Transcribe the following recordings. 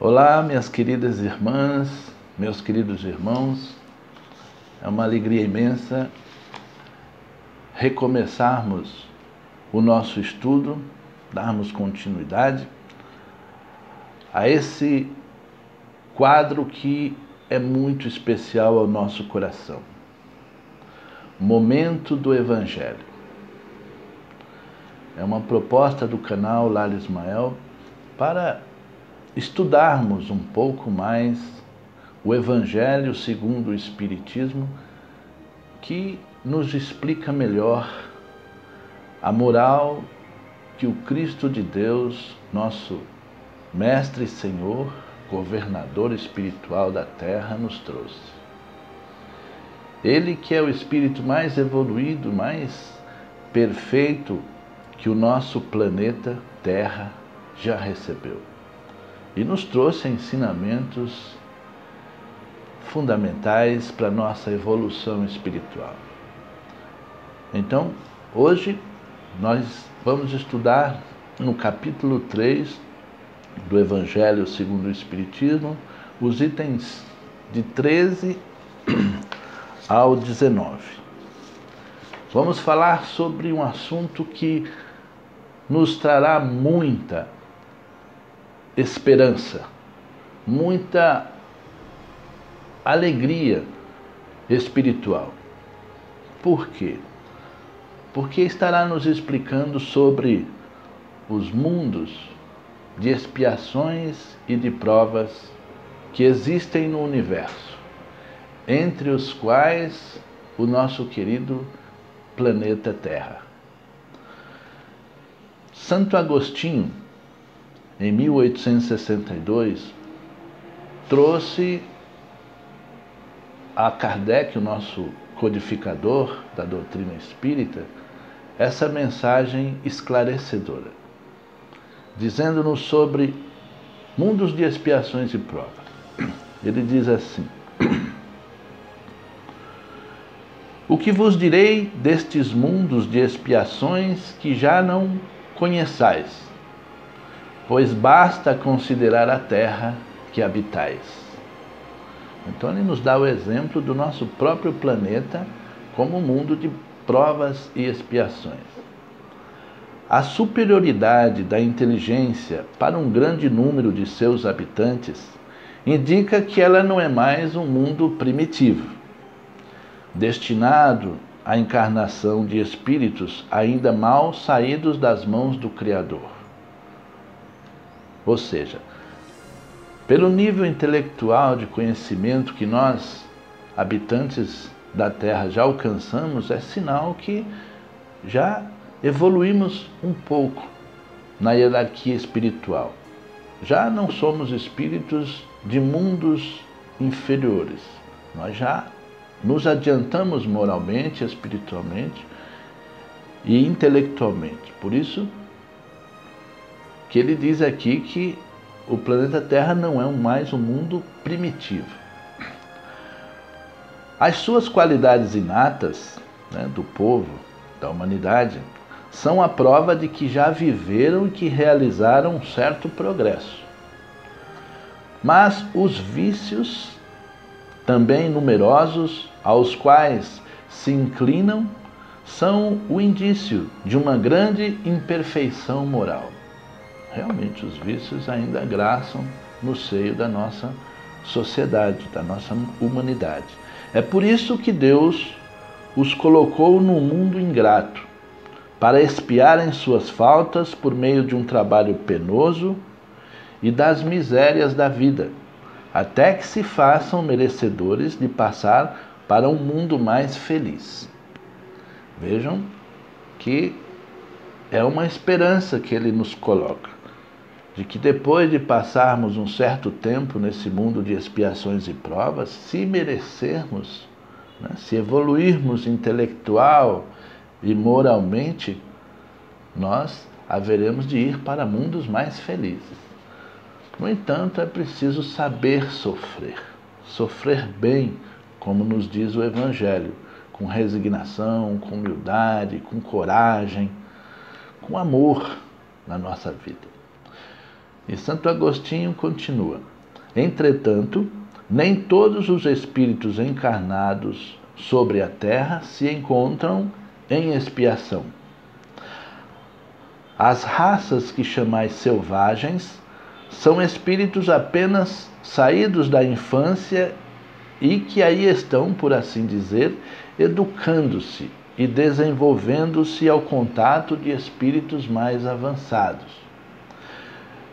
Olá, minhas queridas irmãs, meus queridos irmãos. É uma alegria imensa recomeçarmos o nosso estudo, darmos continuidade a esse quadro que é muito especial ao nosso coração. Momento do Evangelho. É uma proposta do canal Lar Ismael para estudarmos um pouco mais o Evangelho segundo o Espiritismo, que nos explica melhor a moral que o Cristo de Deus, nosso Mestre e Senhor, governador espiritual da Terra, nos trouxe. Ele que é o espírito mais evoluído, mais perfeito que o nosso planeta Terra já recebeu. E nos trouxe ensinamentos fundamentais para a nossa evolução espiritual. Então, hoje nós vamos estudar no capítulo 3 do Evangelho segundo o Espiritismo, os itens de 13 ao 19. Vamos falar sobre um assunto que nos trará muita esperança, muita alegria espiritual. Por quê? Porque estará nos explicando sobre os mundos de expiações e de provas que existem no universo, entre os quais o nosso querido planeta Terra. Santo Agostinho, em 1862, trouxe a Kardec, o nosso codificador da doutrina espírita, essa mensagem esclarecedora, dizendo-nos sobre mundos de expiações e provas. Ele diz assim: o que vos direi destes mundos de expiações que já não conheçais? Pois basta considerar a terra que habitais. Então ele nos dá o exemplo do nosso próprio planeta como um mundo de provas e expiações. A superioridade da inteligência para um grande número de seus habitantes indica que ela não é mais um mundo primitivo, destinado à encarnação de espíritos ainda mal saídos das mãos do Criador. Ou seja, pelo nível intelectual de conhecimento que nós, habitantes da Terra, já alcançamos, é sinal que já evoluímos um pouco na hierarquia espiritual. Já não somos espíritos de mundos inferiores. Nós já nos adiantamos moralmente, espiritualmente e intelectualmente. Por isso que ele diz aqui que o planeta Terra não é mais um mundo primitivo. As suas qualidades inatas, do povo, da humanidade, são a prova de que já viveram e que realizaram um certo progresso. Mas os vícios, também numerosos, aos quais se inclinam, são o indício de uma grande imperfeição moral. Realmente os vícios ainda graçam no seio da nossa sociedade, da nossa humanidade. É por isso que Deus os colocou no mundo ingrato, para expiarem suas faltas por meio de um trabalho penoso e das misérias da vida, até que se façam merecedores de passar para um mundo mais feliz. Vejam que é uma esperança que ele nos coloca, de que depois de passarmos um certo tempo nesse mundo de expiações e provas, se merecermos, se evoluirmos intelectual e moralmente, nós haveremos de ir para mundos mais felizes. No entanto, é preciso saber sofrer bem, como nos diz o Evangelho, com resignação, com humildade, com coragem, com amor na nossa vida. E Santo Agostinho continua: Entretanto, nem todos os espíritos encarnados sobre a terra se encontram em expiação. As raças que chamais selvagens são espíritos apenas saídos da infância e que aí estão, por assim dizer, educando-se e desenvolvendo-se ao contato de espíritos mais avançados.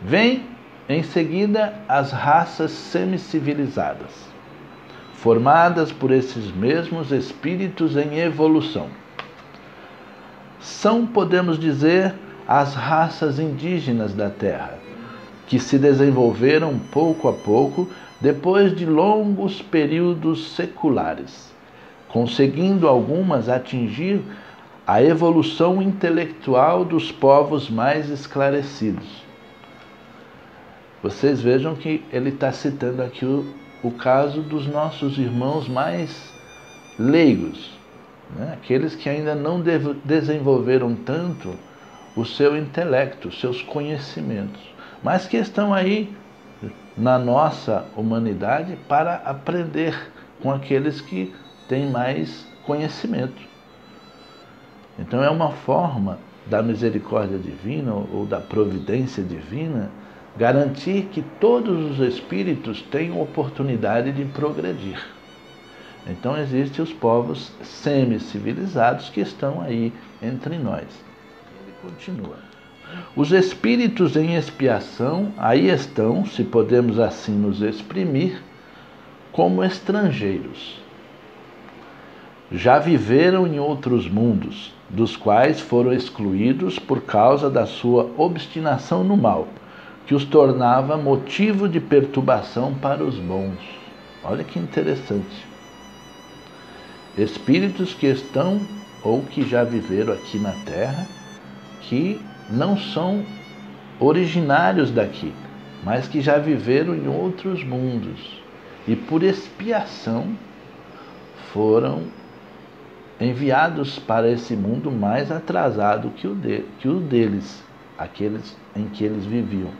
Vem em seguida as raças semicivilizadas, formadas por esses mesmos espíritos em evolução. São, podemos dizer, as raças indígenas da Terra, que se desenvolveram pouco a pouco depois de longos períodos seculares, conseguindo algumas atingir a evolução intelectual dos povos mais esclarecidos. Vocês vejam que ele está citando aqui o caso dos nossos irmãos mais leigos, né? Aqueles que ainda não desenvolveram tanto o seu intelecto, os seus conhecimentos, mas que estão aí na nossa humanidade para aprender com aqueles que têm mais conhecimento. Então é uma forma da misericórdia divina ou da providência divina garantir que todos os espíritos tenham oportunidade de progredir. Então existem os povos semi-civilizados que estão aí entre nós. Ele continua. Os espíritos em expiação aí estão, se podemos assim nos exprimir, como estrangeiros. Já viveram em outros mundos, dos quais foram excluídos por causa da sua obstinação no mal, que os tornava motivo de perturbação para os bons. Olha que interessante. Espíritos que estão ou que já viveram aqui na Terra, que não são originários daqui, mas que já viveram em outros mundos e por expiação foram enviados para esse mundo mais atrasado que o deles, aqueles em que eles viviam.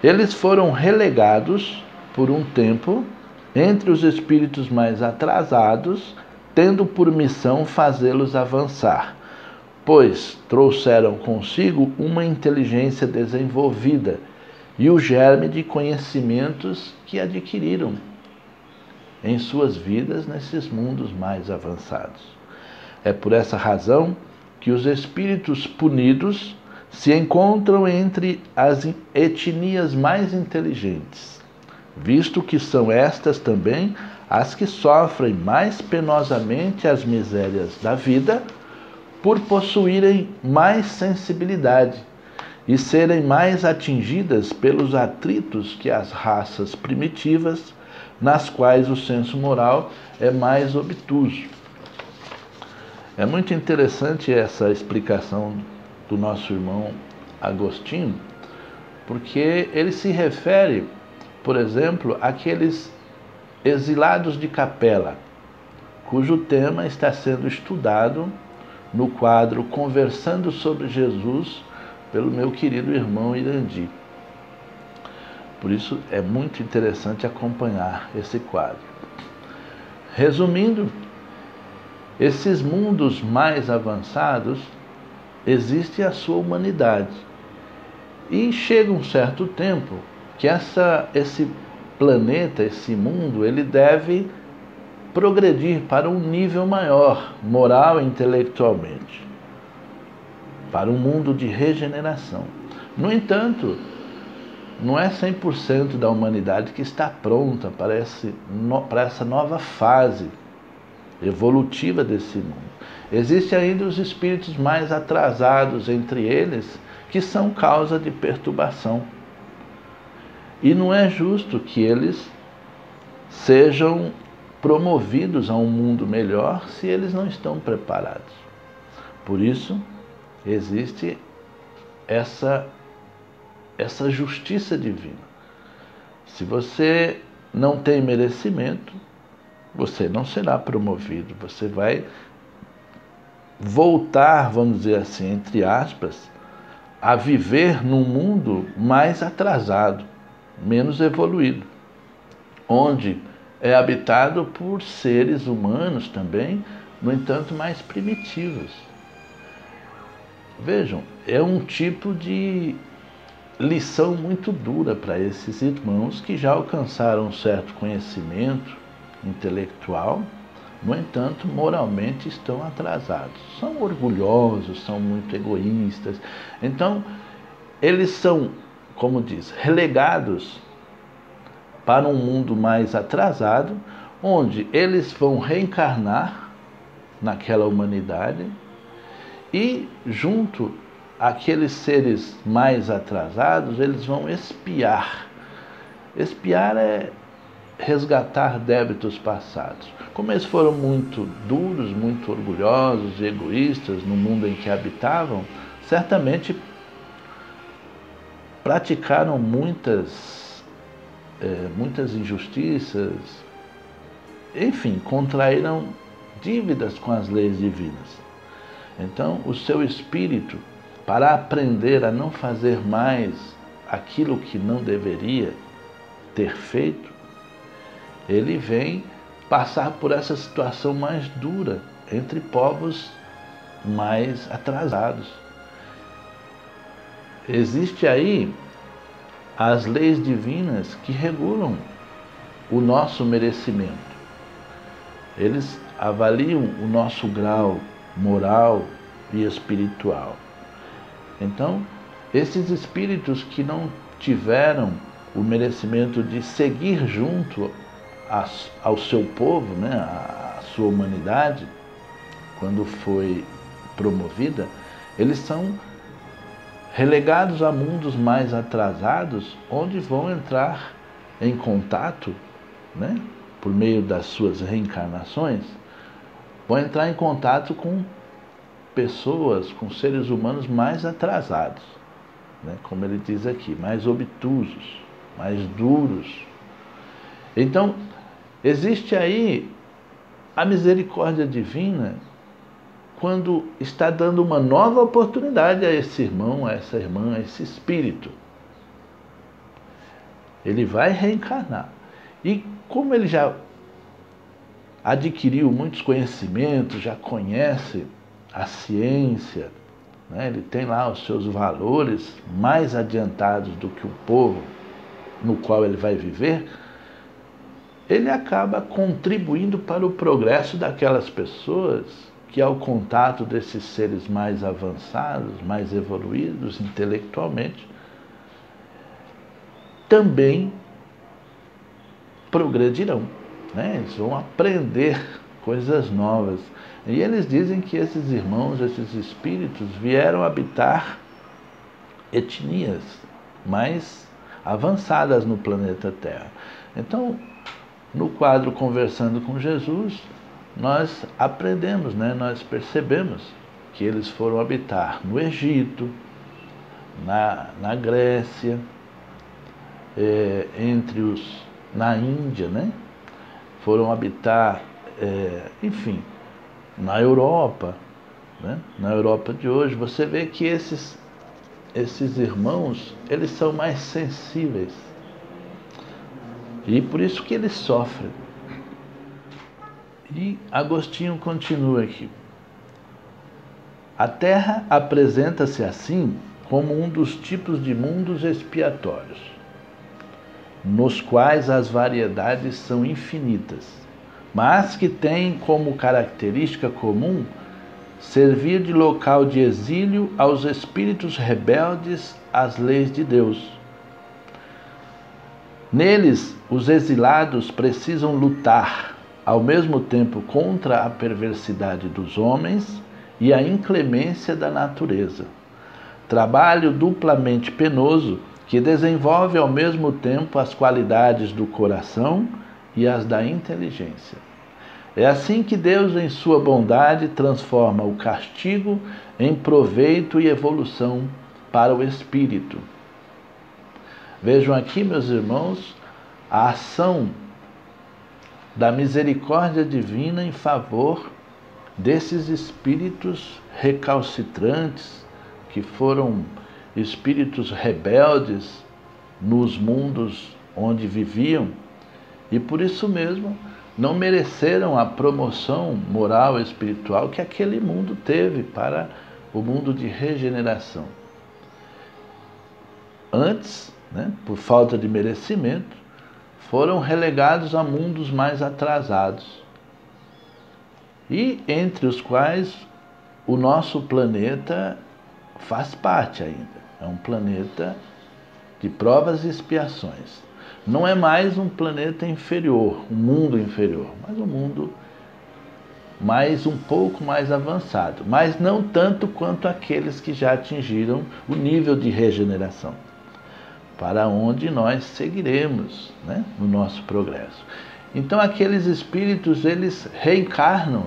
Eles foram relegados por um tempo entre os espíritos mais atrasados, tendo por missão fazê-los avançar, pois trouxeram consigo uma inteligência desenvolvida e o germe de conhecimentos que adquiriram em suas vidas nesses mundos mais avançados. É por essa razão que os espíritos punidos se encontram entre as etnias mais inteligentes, visto que são estas também as que sofrem mais penosamente as misérias da vida, por possuírem mais sensibilidade e serem mais atingidas pelos atritos que as raças primitivas, nas quais o senso moral é mais obtuso. É muito interessante essa explicação do nosso irmão Agostinho, porque ele se refere, por exemplo, àqueles exilados de capela, cujo tema está sendo estudado no quadro Conversando sobre Jesus, pelo meu querido irmão Irandi. Por isso é muito interessante acompanhar esse quadro. Resumindo, esses mundos mais avançados existe a sua humanidade. E chega um certo tempo que esse planeta, esse mundo, ele deve progredir para um nível maior, moral e intelectualmente, para um mundo de regeneração. No entanto, não é 100% da humanidade que está pronta para essa nova fase evolutiva desse mundo. Existem ainda os espíritos mais atrasados entre eles, que são causa de perturbação. E não é justo que eles sejam promovidos a um mundo melhor se eles não estão preparados. Por isso, existe essa justiça divina. Se você não tem merecimento, você não será promovido. Você vai voltar, vamos dizer assim, entre aspas, a viver num mundo mais atrasado. menos evoluído, onde é habitado por seres humanos também, no entanto, mais primitivos. Vejam, é um tipo de lição muito dura para esses irmãos que já alcançaram um certo conhecimento intelectual, no entanto, moralmente estão atrasados. São orgulhosos, são muito egoístas. Então, eles são, como diz, relegados para um mundo mais atrasado, onde eles vão reencarnar naquela humanidade e, junto àqueles seres mais atrasados, eles vão expiar. Expiar é resgatar débitos passados. Como eles foram muito duros, muito orgulhosos e egoístas no mundo em que habitavam, certamente praticaram muitas injustiças, enfim, contraíram dívidas com as leis divinas. Então, o seu espírito, para aprender a não fazer mais aquilo que não deveria ter feito, ele vem passar por essa situação mais dura entre povos mais atrasados. Existe aí as leis divinas que regulam o nosso merecimento. Eles avaliam o nosso grau moral e espiritual. Então, esses espíritos que não tiveram o merecimento de seguir junto ao seu povo, né, à sua humanidade, quando foi promovida, eles são relegados a mundos mais atrasados, onde vão entrar em contato, né, por meio das suas reencarnações, vão entrar em contato com pessoas, com seres humanos mais atrasados, né, como ele diz aqui, mais obtusos, mais duros. Então, existe aí a misericórdia divina quando está dando uma nova oportunidade a esse irmão, a essa irmã, a esse espírito. Ele vai reencarnar. E como ele já adquiriu muitos conhecimentos, já conhece a ciência, né? Ele tem lá os seus valores mais adiantados do que o povo no qual ele vai viver, ele acaba contribuindo para o progresso daquelas pessoas que, ao contato desses seres mais avançados, mais evoluídos intelectualmente, também progredirão, né? Eles vão aprender coisas novas. E eles dizem que esses irmãos, esses espíritos, vieram habitar etnias mais avançadas no planeta Terra. Então, no quadro Conversando com Jesus, nós aprendemos, né? Nós percebemos que eles foram habitar no Egito, na Grécia, na Índia, né? Foram habitar, enfim, na Europa, né? Na Europa de hoje. Você vê que esses irmãos, eles são mais sensíveis. E por isso que eles sofrem. E Agostinho continua aqui. A Terra apresenta-se assim como um dos tipos de mundos expiatórios, nos quais as variedades são infinitas, mas que têm como característica comum servir de local de exílio aos espíritos rebeldes às leis de Deus. Neles, os exilados precisam lutar ao mesmo tempo contra a perversidade dos homens e a inclemência da natureza. Trabalho duplamente penoso que desenvolve ao mesmo tempo as qualidades do coração e as da inteligência. É assim que Deus, em sua bondade, transforma o castigo em proveito e evolução para o espírito. Vejam aqui, meus irmãos, a ação da misericórdia divina em favor desses espíritos recalcitrantes, que foram espíritos rebeldes nos mundos onde viviam e por isso mesmo não mereceram a promoção moral e espiritual que aquele mundo teve para o mundo de regeneração. Antes, né, por falta de merecimento, foram relegados a mundos mais atrasados, e entre os quais o nosso planeta faz parte ainda. É um planeta de provas e expiações. Não é mais um planeta inferior, um mundo inferior, mas um mundo um pouco mais avançado, mas não tanto quanto aqueles que já atingiram o nível de regeneração, para onde nós seguiremos, né, no nosso progresso. Então aqueles espíritos, eles reencarnam,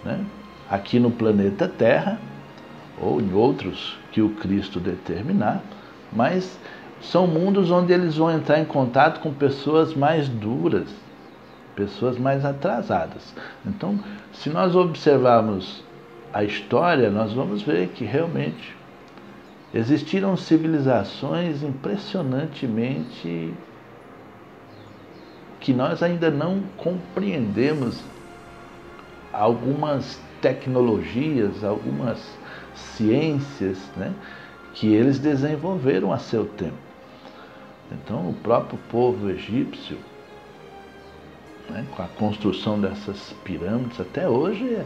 né, aqui no planeta Terra, ou em outros que o Cristo determinar, mas são mundos onde eles vão entrar em contato com pessoas mais duras, pessoas mais atrasadas. Então, se nós observarmos a história, nós vamos ver que realmente existiram civilizações impressionantemente que nós ainda não compreendemos algumas tecnologias, algumas ciências, né, que eles desenvolveram a seu tempo. Então, o próprio povo egípcio, né, com a construção dessas pirâmides, até hoje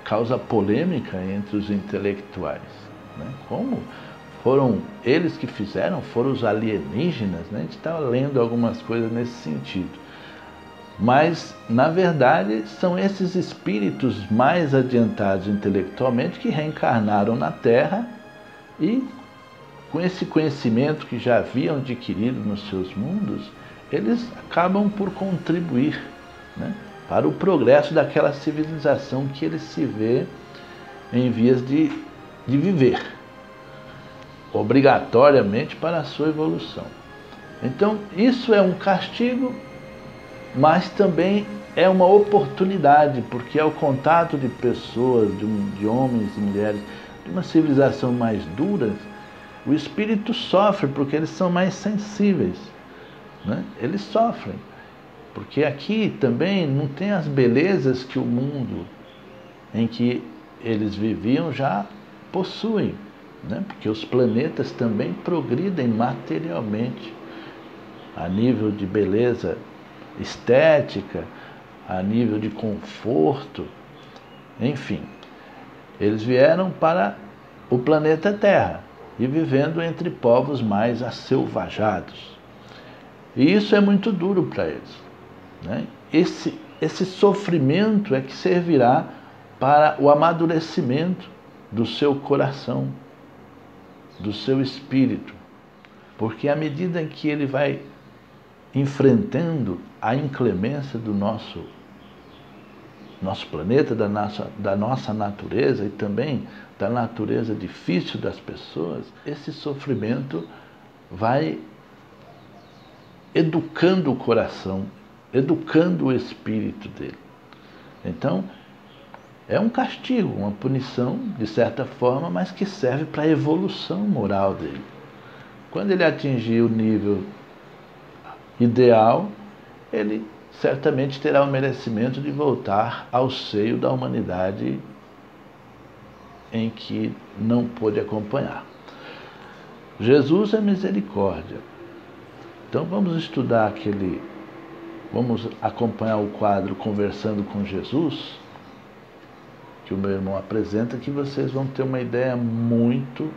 causa polêmica entre os intelectuais, né? Como foram eles que fizeram, foram os alienígenas, né? A gente está lendo algumas coisas nesse sentido. Mas, na verdade, são esses espíritos mais adiantados intelectualmente que reencarnaram na Terra e, com esse conhecimento que já haviam adquirido nos seus mundos, eles acabam por contribuir, né, para o progresso daquela civilização que ele se vê em vias de viver, obrigatoriamente para a sua evolução. Então, isso é um castigo, mas também é uma oportunidade, porque é o contato de pessoas, de homens e mulheres, de uma civilização mais dura, o espírito sofre, porque eles são mais sensíveis, né? Eles sofrem, porque aqui também não tem as belezas que o mundo em que eles viviam já possui, né? Porque os planetas também progridem materialmente, a nível de beleza estética, a nível de conforto, enfim. Eles vieram para o planeta Terra e vivendo entre povos mais acelvajados. E isso é muito duro para eles, né? Esse sofrimento é que servirá para o amadurecimento do seu coração, do seu espírito, porque à medida que ele vai enfrentando a inclemência do nosso planeta, da nossa natureza e também da natureza difícil das pessoas, esse sofrimento vai educando o coração, educando o espírito dele. Então, é um castigo, uma punição, de certa forma, mas que serve para a evolução moral dele. Quando ele atingir o nível ideal, ele certamente terá o merecimento de voltar ao seio da humanidade em que não pôde acompanhar. Jesus é misericórdia. Então vamos acompanhar o quadro Conversando com Jesus, que o meu irmão apresenta, que vocês vão ter uma ideia muito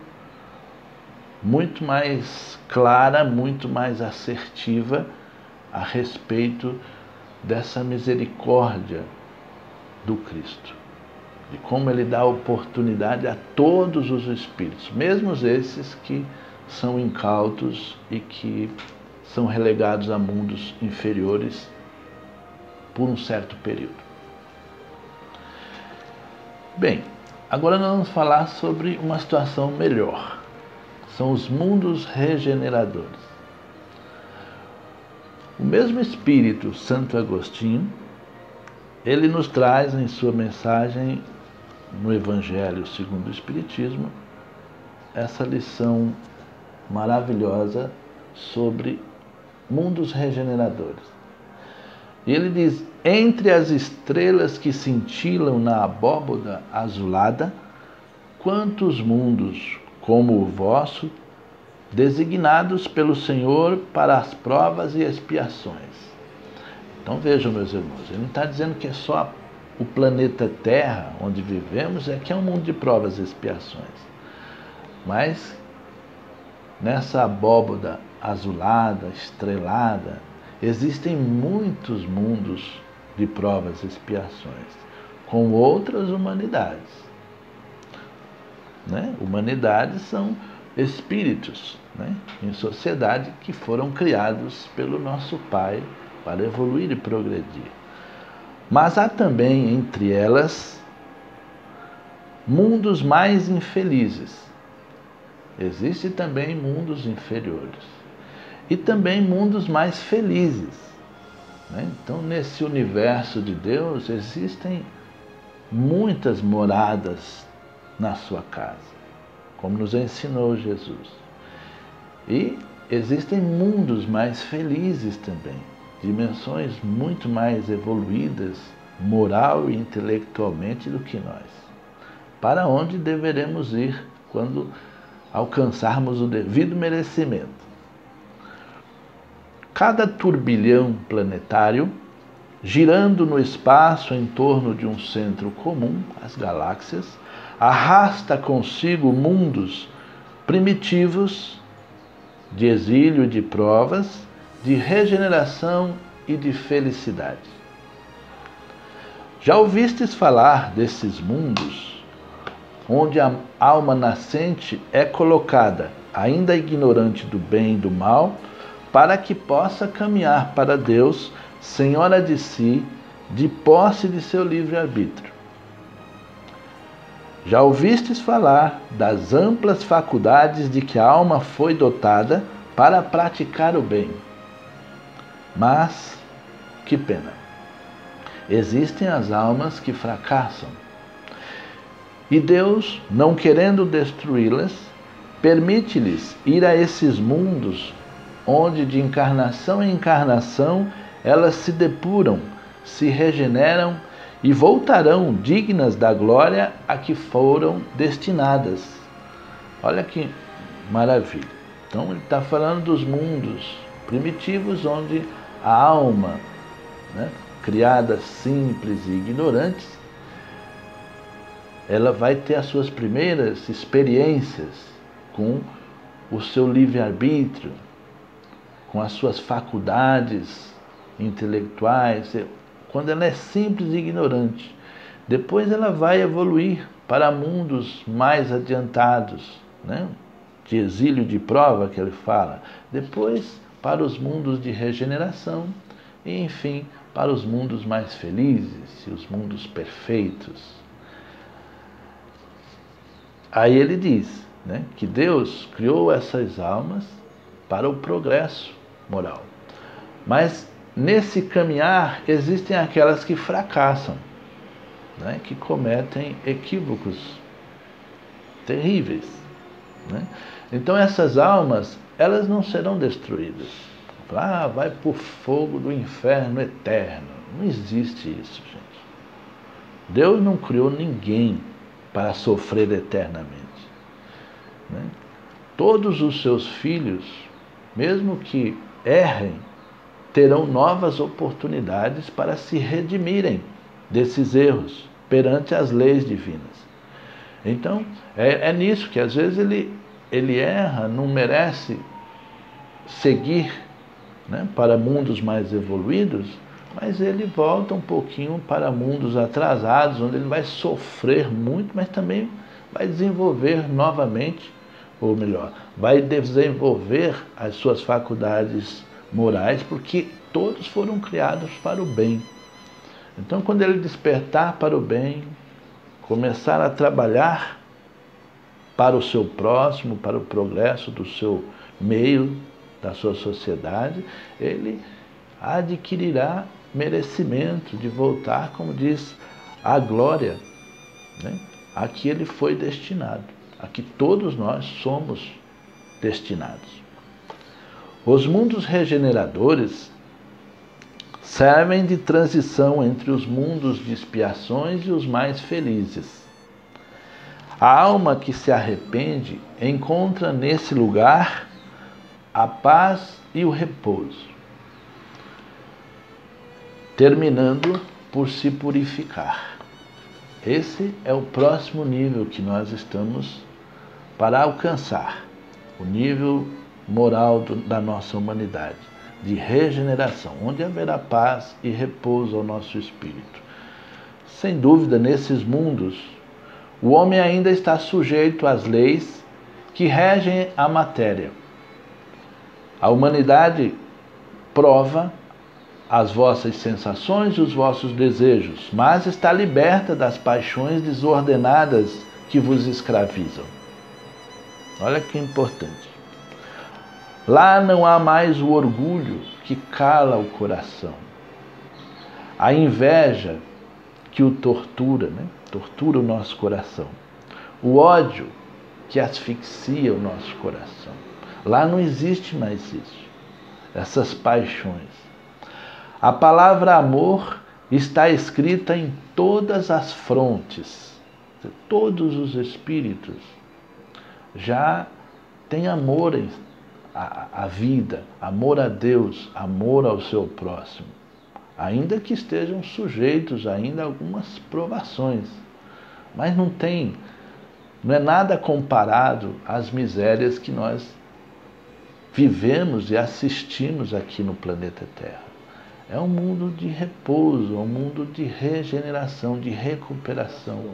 mais clara, muito mais assertiva a respeito dessa misericórdia do Cristo, de como ele dá oportunidade a todos os espíritos, mesmo esses que são incautos e que são relegados a mundos inferiores por um certo período. Bem, agora nós vamos falar sobre uma situação melhor. São os mundos regeneradores. O mesmo Espírito, Santo Agostinho, ele nos traz em sua mensagem no Evangelho segundo o Espiritismo essa lição maravilhosa sobre mundos regeneradores. E ele diz: entre as estrelas que cintilam na abóboda azulada, quantos mundos como o vosso, designados pelo Senhor para as provas e expiações. Então vejam, meus irmãos, ele não está dizendo que é só o planeta Terra, onde vivemos, é que é um mundo de provas e expiações. Mas nessa abóboda azulada, estrelada, existem muitos mundos de provas e expiações, com outras humanidades. Né? Humanidades são espíritos, né? Em sociedade que foram criados pelo nosso Pai para evoluir e progredir. Mas há também entre elas mundos mais infelizes. Existem também mundos inferiores. E também mundos mais felizes. Né? Então, nesse universo de Deus, existem muitas moradas na sua casa, como nos ensinou Jesus. E existem mundos mais felizes também, dimensões muito mais evoluídas, moral e intelectualmente, do que nós. Para onde deveremos ir quando alcançarmos o devido merecimento? Cada turbilhão planetário, girando no espaço em torno de um centro comum, as galáxias, arrasta consigo mundos primitivos de exílio e de provas, de regeneração e de felicidade. Já ouvistes falar desses mundos, onde a alma nascente é colocada, ainda ignorante do bem e do mal, para que possa caminhar para Deus, senhora de si, de posse de seu livre-arbítrio. Já ouvistes falar das amplas faculdades de que a alma foi dotada para praticar o bem. Mas, que pena, existem as almas que fracassam. E Deus, não querendo destruí-las, permite-lhes ir a esses mundos onde de encarnação em encarnação elas se depuram, se regeneram e voltarão dignas da glória a que foram destinadas. Olha que maravilha. Então ele está falando dos mundos primitivos onde a alma, né, criada simples e ignorante, ela vai ter as suas primeiras experiências com o seu livre-arbítrio, com as suas faculdades intelectuais, quando ela é simples e ignorante. Depois ela vai evoluir para mundos mais adiantados, né? De exílio de prova, que ele fala. Depois para os mundos de regeneração e, enfim, para os mundos mais felizes e os mundos perfeitos. Aí ele diz, né, que Deus criou essas almas para o progresso moral. Mas nesse caminhar existem aquelas que fracassam, né, que cometem equívocos terríveis. Né? Então essas almas, elas não serão destruídas. Vai para o fogo do inferno eterno. Não existe isso, gente. Deus não criou ninguém para sofrer eternamente. Né? Todos os seus filhos, mesmo que errem, terão novas oportunidades para se redimirem desses erros perante as leis divinas. Então, é nisso que às vezes ele erra, não merece seguir, né, para mundos mais evoluídos, mas ele volta um pouquinho para mundos atrasados, onde ele vai sofrer muito, mas também vai desenvolver novamente, ou melhor, vai desenvolver as suas faculdades morais, porque todos foram criados para o bem. Então, quando ele despertar para o bem, começar a trabalhar para o seu próximo, para o progresso do seu meio, da sua sociedade, ele adquirirá merecimento de voltar, como diz, à glória, né, a que ele foi destinado, a que todos nós somos destinados. Os mundos regeneradores servem de transição entre os mundos de expiações e os mais felizes. A alma que se arrepende encontra nesse lugar a paz e o repouso, terminando por se purificar. Esse é o próximo nível que nós estamos para alcançar, o nível moral da nossa humanidade, de regeneração, onde haverá paz e repouso ao nosso espírito. Sem dúvida, nesses mundos, o homem ainda está sujeito às leis que regem a matéria. A humanidade prova as vossas sensações e os vossos desejos, mas está liberta das paixões desordenadas que vos escravizam. Olha que importante. Lá não há mais o orgulho que cala o coração, a inveja que o tortura, tortura o nosso coração, o ódio que asfixia o nosso coração. Lá não existe mais isso, essas paixões. A palavra amor está escrita em todas as frontes. Todos os espíritos já têm amor à vida, amor a Deus, amor ao seu próximo, ainda que estejam sujeitos ainda a algumas provações, mas não é nada comparado às misérias que nós vivemos e assistimos aqui no planeta Terra. É um mundo de repouso, é um mundo de regeneração, de recuperação.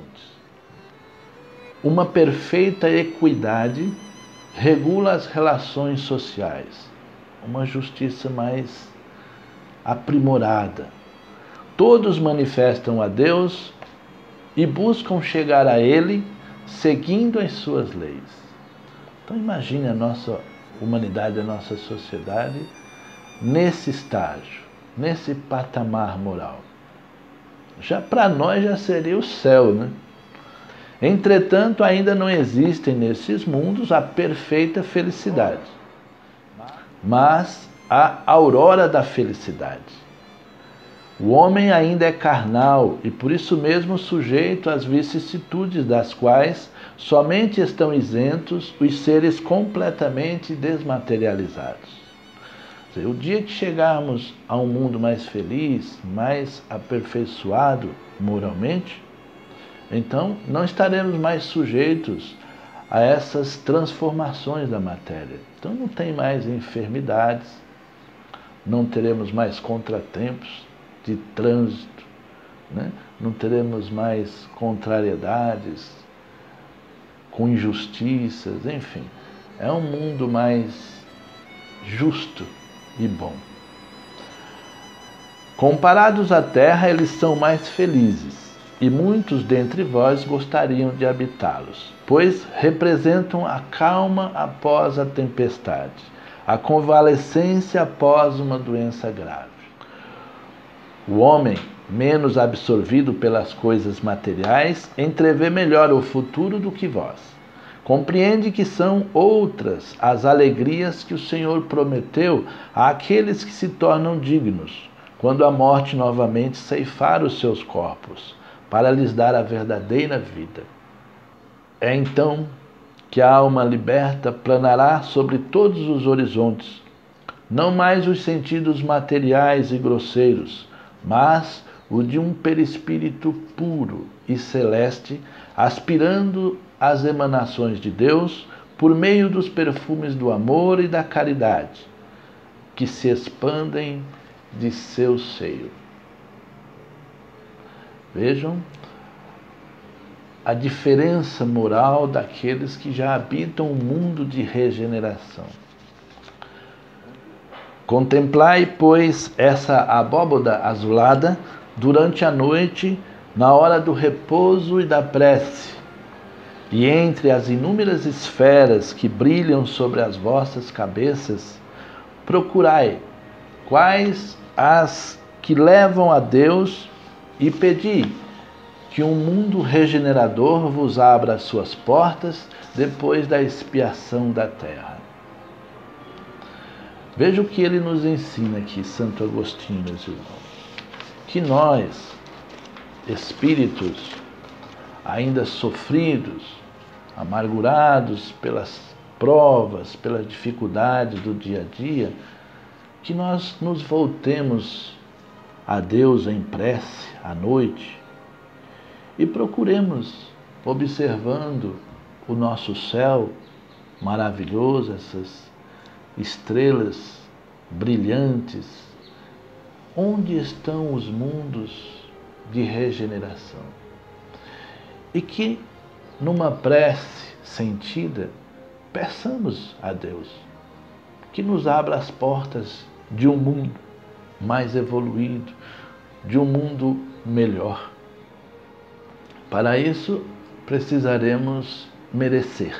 Uma perfeita equidade regula as relações sociais, uma justiça mais aprimorada. Todos manifestam a Deus e buscam chegar a Ele seguindo as suas leis. Então imagine a nossa humanidade, a nossa sociedade nesse estágio, nesse patamar moral. Já para nós já seria o céu, né? Entretanto, ainda não existem nesses mundos a perfeita felicidade, mas a aurora da felicidade. O homem ainda é carnal e por isso mesmo sujeito às vicissitudes das quais somente estão isentos os seres completamente desmaterializados. O dia que chegarmos a um mundo mais feliz, mais aperfeiçoado moralmente, então não estaremos mais sujeitos a essas transformações da matéria. Então não tem mais enfermidades, não teremos mais contratempos de trânsito, não teremos mais contrariedades com injustiças, enfim. É um mundo mais justo e bom. Comparados à terra, eles são mais felizes, e muitos dentre vós gostariam de habitá-los, pois representam a calma após a tempestade, a convalescência após uma doença grave. O homem, menos absorvido pelas coisas materiais, entrevê melhor o futuro do que vós. Compreende que são outras as alegrias que o Senhor prometeu àqueles que se tornam dignos, quando a morte novamente ceifar os seus corpos, para lhes dar a verdadeira vida. É então que a alma liberta planará sobre todos os horizontes, não mais os sentidos materiais e grosseiros, mas o de um perispírito puro e celeste, aspirando às emanações de Deus por meio dos perfumes do amor e da caridade, que se expandem de seu seio. Vejam a diferença moral daqueles que já habitam um mundo de regeneração. Contemplai, pois, essa abóboda azulada durante a noite, na hora do repouso e da prece, e entre as inúmeras esferas que brilham sobre as vossas cabeças, procurai quais as que levam a Deus e pedi que um mundo regenerador vos abra as suas portas depois da expiação da terra. Veja o que ele nos ensina aqui, Santo Agostinho, meus irmãos. Que nós, espíritos ainda sofridos, amargurados pelas provas, pelas dificuldades do dia a dia, que nós nos voltemos a Deus em prece à noite e procuremos, observando o nosso céu maravilhoso, essas estrelas brilhantes, onde estão os mundos de regeneração? E que, numa prece sentida, peçamos a Deus que nos abra as portas de um mundo mais evoluído, de um mundo melhor. Para isso, precisaremos merecer.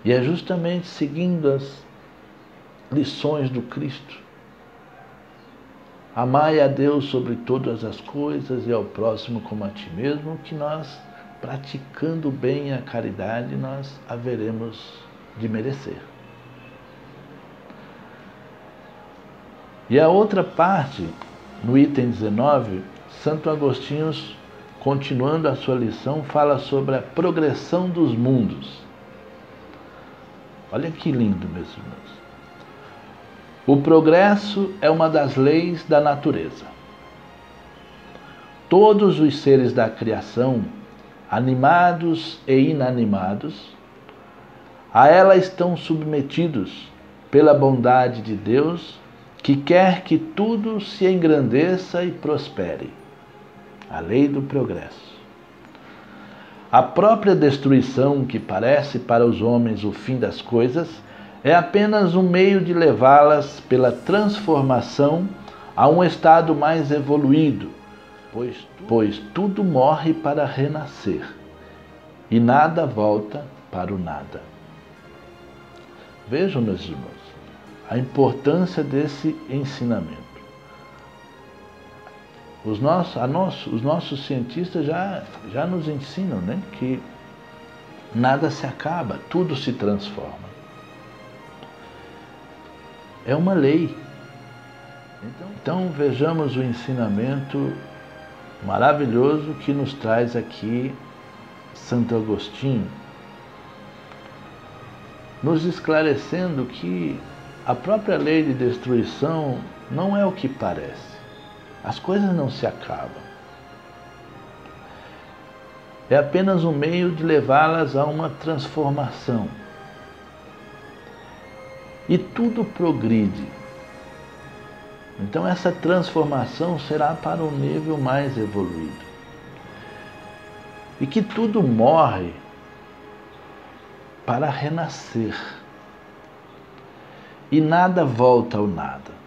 E é justamente seguindo as lições do Cristo. Amai a Deus sobre todas as coisas e ao próximo como a ti mesmo, que nós, praticando bem a caridade, nós haveremos de merecer. E a outra parte, no item 19, Santo Agostinho, continuando a sua lição, fala sobre a progressão dos mundos. Olha que lindo, meus irmãos. O progresso é uma das leis da natureza. Todos os seres da criação, animados e inanimados, a ela estão submetidos pela bondade de Deus, que quer que tudo se engrandeça e prospere. A lei do progresso. A própria destruição, que parece para os homens o fim das coisas, é apenas um meio de levá-las pela transformação a um estado mais evoluído, pois tudo morre para renascer e nada volta para o nada. Vejam, meus irmãos, a importância desse ensinamento. Os nossos cientistas já nos ensinam, né, que nada se acaba, tudo se transforma. É uma lei. Então vejamos o ensinamento maravilhoso que nos traz aqui Santo Agostinho, nos esclarecendo que a própria lei de destruição não é o que parece. As coisas não se acabam. É apenas um meio de levá-las a uma transformação. E tudo progride. Então essa transformação será para um nível mais evoluído. E que tudo morre para renascer. E nada volta ao nada.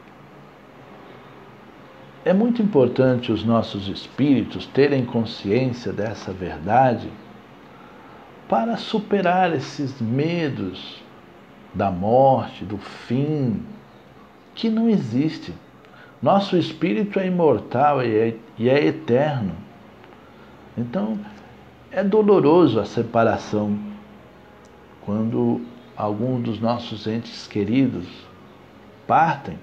É muito importante os nossos espíritos terem consciência dessa verdade para superar esses medos da morte, do fim, que não existe. Nosso espírito é imortal e é eterno. Então, é doloroso a separação quando algum dos nossos entes queridos partem.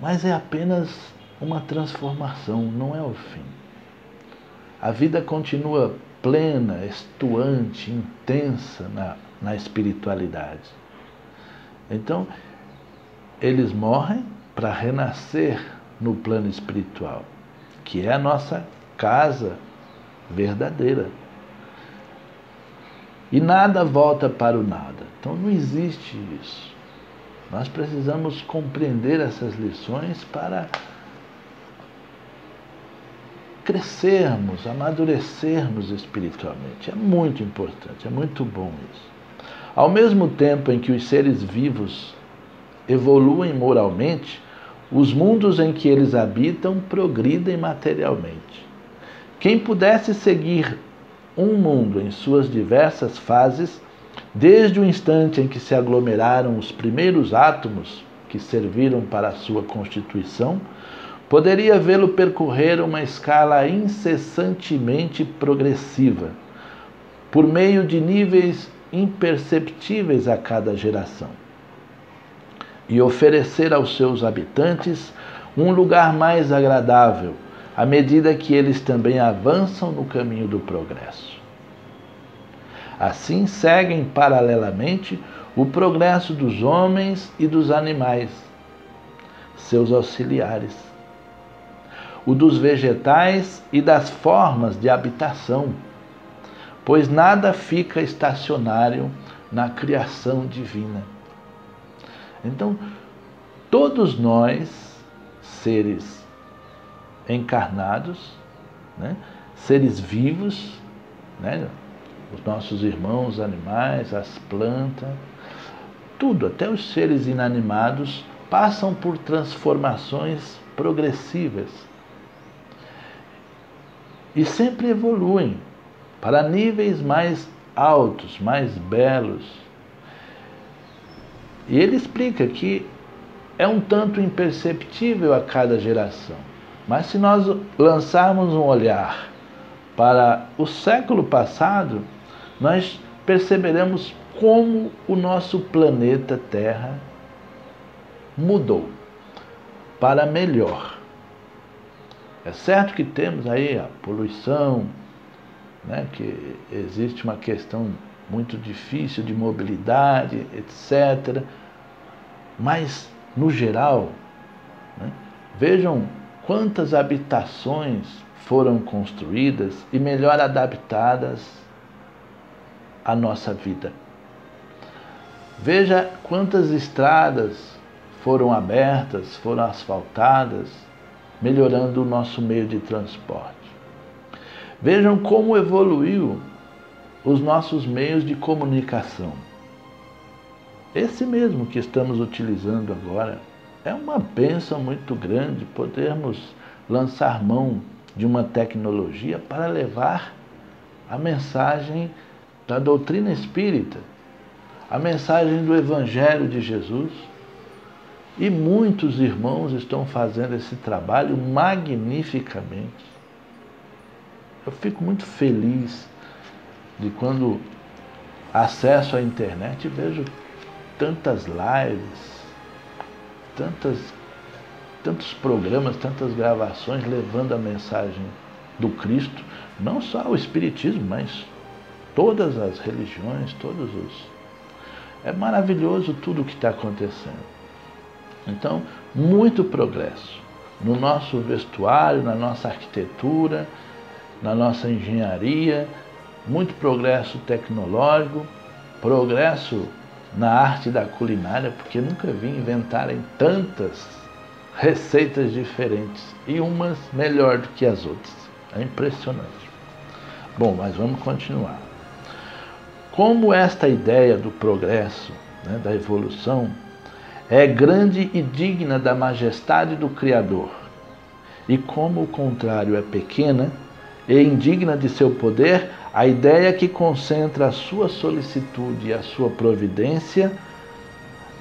Mas é apenas uma transformação, não é o fim. A vida continua plena, estuante, intensa na espiritualidade. Então, eles morrem para renascer no plano espiritual, que é a nossa casa verdadeira. E nada volta para o nada. Então, não existe isso. Nós precisamos compreender essas lições para crescermos, amadurecermos espiritualmente. É muito importante, é muito bom isso. Ao mesmo tempo em que os seres vivos evoluem moralmente, os mundos em que eles habitam progridem materialmente. Quem pudesse seguir um mundo em suas diversas fases, desde o instante em que se aglomeraram os primeiros átomos que serviram para a sua constituição, poderia vê-lo percorrer uma escala incessantemente progressiva, por meio de níveis imperceptíveis a cada geração. e oferecer aos seus habitantes um lugar mais agradável, à medida que eles também avançam no caminho do progresso. Assim seguem paralelamente o progresso dos homens e dos animais, seus auxiliares, o dos vegetais e das formas de habitação, pois nada fica estacionário na criação divina. Então, todos nós, seres encarnados, né, seres vivos, né, os nossos irmãos animais, as plantas, tudo, até os seres inanimados, passam por transformações progressivas e sempre evoluem para níveis mais altos, mais belos. E ele explica que é um tanto imperceptível a cada geração, mas se nós lançarmos um olhar para o século passado, nós perceberemos como o nosso planeta Terra mudou para melhor. É certo que temos aí a poluição, né, que existe uma questão muito difícil de mobilidade, etc. Mas, no geral, né, vejam quantas habitações foram construídas e melhor adaptadas à nossa vida. Veja quantas estradas foram abertas, foram asfaltadas, melhorando o nosso meio de transporte. Vejam como evoluiu os nossos meios de comunicação. Esse mesmo que estamos utilizando agora é uma bênção muito grande podermos lançar mão de uma tecnologia para levar a mensagem da doutrina espírita, a mensagem do Evangelho de Jesus. E muitos irmãos estão fazendo esse trabalho magnificamente. Eu fico muito feliz de quando acesso à internet e vejo tantas lives, tantos programas, tantas gravações levando a mensagem do Cristo, não só o Espiritismo, mas todas as religiões, É maravilhoso tudo o que está acontecendo. Então, muito progresso no nosso vestuário, na nossa arquitetura, na nossa engenharia, muito progresso tecnológico, progresso na arte da culinária, porque nunca vi inventarem tantas receitas diferentes e umas melhor do que as outras. É impressionante. Bom, mas vamos continuar. Como esta ideia do progresso, né, da evolução, é grande e digna da majestade do Criador, e como o contrário é pequena e indigna de seu poder, a ideia que concentra a sua solicitude e a sua providência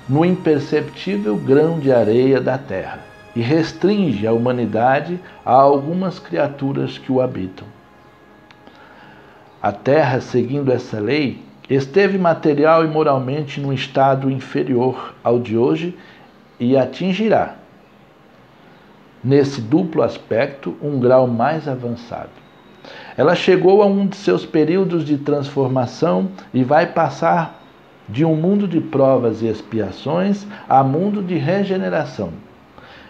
no imperceptível grão de areia da terra e restringe a humanidade a algumas criaturas que o habitam. A terra, seguindo essa lei, esteve material e moralmente num estado inferior ao de hoje e atingirá, nesse duplo aspecto, um grau mais avançado. Ela chegou a um de seus períodos de transformação e vai passar de um mundo de provas e expiações a mundo de regeneração.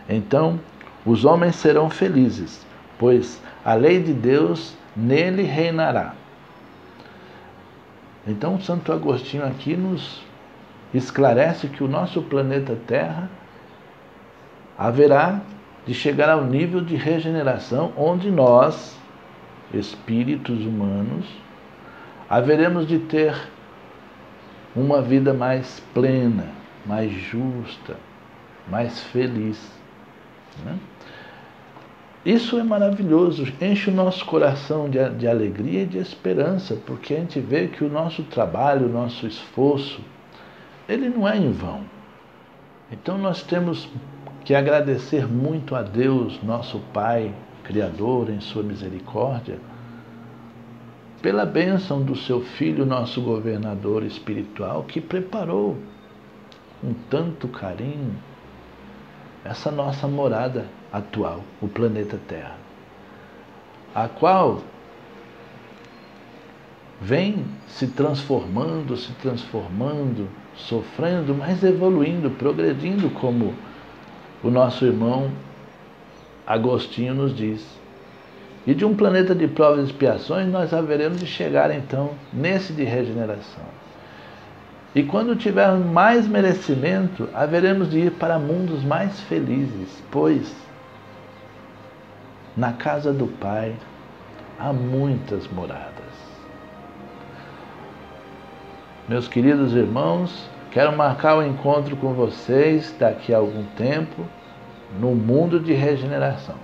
Então, os homens serão felizes, pois a lei de Deus nele reinará. Então, Santo Agostinho aqui nos esclarece que o nosso planeta Terra haverá de chegar ao nível de regeneração onde nós, espíritos humanos, haveremos de ter uma vida mais plena, mais justa, mais feliz, né? Isso é maravilhoso, enche o nosso coração de alegria e de esperança, porque a gente vê que o nosso trabalho, o nosso esforço, ele não é em vão. Então nós temos que agradecer muito a Deus, nosso Pai, Criador, em sua misericórdia, pela bênção do seu Filho, nosso governador espiritual, que preparou com tanto carinho essa nossa morada atual, o planeta Terra, a qual vem se transformando, sofrendo, mas evoluindo, progredindo, como o nosso irmão Agostinho nos diz. E de um planeta de provas e expiações nós haveremos de chegar então nesse de regeneração. E quando tivermos mais merecimento, haveremos de ir para mundos mais felizes, pois na casa do Pai há muitas moradas. Meus queridos irmãos, quero marcar o encontro com vocês daqui a algum tempo no mundo de regeneração.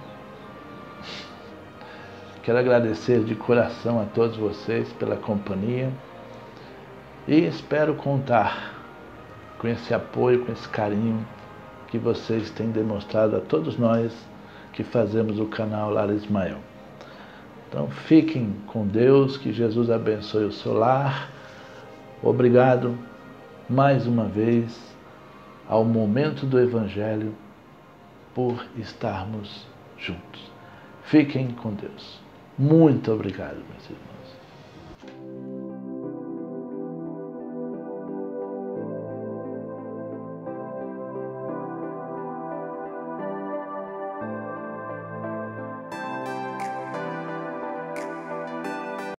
Quero agradecer de coração a todos vocês pela companhia e espero contar com esse apoio, com esse carinho que vocês têm demonstrado a todos nós que fazemos o canal Lar Ismael. Então fiquem com Deus, que Jesus abençoe o seu lar. Obrigado mais uma vez ao Momento do Evangelho por estarmos juntos. Fiquem com Deus. Muito obrigado, meus irmãos.